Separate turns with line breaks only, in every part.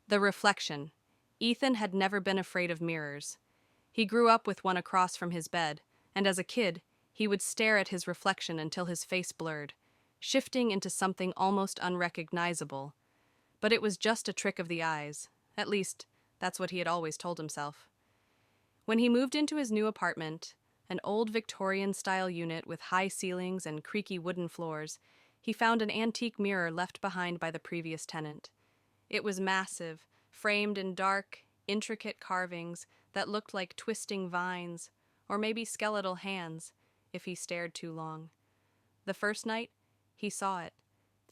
The reflection. Ethan had never been afraid of mirrors. He grew up with one across from his bed, and as a kid, he would stare at his reflection until his face blurred, shifting into something almost unrecognizable. But it was just a trick of the eyes. At least, that's what he had always told himself. When he moved into his new apartment, an old Victorian-style unit with high ceilings and creaky wooden floors, he found an antique mirror left behind by the previous tenant. It was massive, framed in dark, intricate carvings that looked like twisting vines, or maybe skeletal hands, if he stared too long. The first night, he saw it.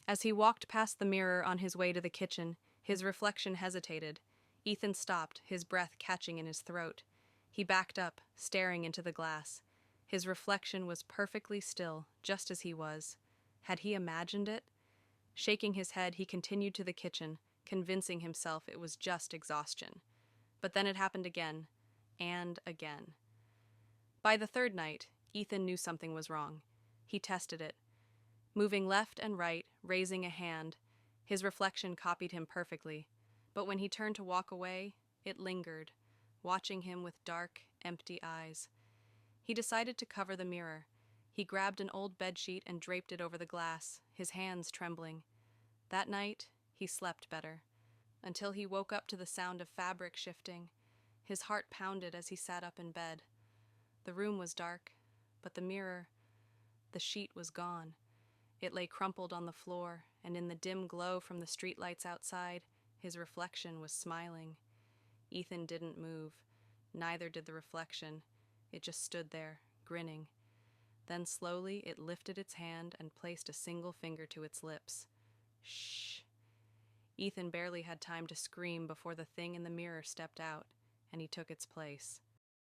As he walked past the mirror on his way to the kitchen, his reflection hesitated. Ethan stopped, his breath catching in his throat. He backed up, staring into the glass. His reflection was perfectly still, just as he was. Had he imagined it? Shaking his head, he continued to the kitchen, convincing himself it was just exhaustion. But then it happened again, and again. By the third night, Ethan knew something was wrong. He tested it. Moving left and right, raising a hand, his reflection copied him perfectly. But when he turned to walk away, it lingered, watching him with dark, empty eyes. He decided to cover the mirror. He grabbed an old bedsheet and draped it over the glass, his hands trembling. That night, he slept better, until he woke up to the sound of fabric shifting. His heart pounded as he sat up in bed. The room was dark, but the sheet was gone. It lay crumpled on the floor, and in the dim glow from the streetlights outside, his reflection was smiling. Ethan didn't move. Neither did the reflection. It just stood there, grinning. Then slowly it lifted its hand and placed a single finger to its lips. Shh. Ethan barely had time to scream before the thing in the mirror stepped out, and he took its place.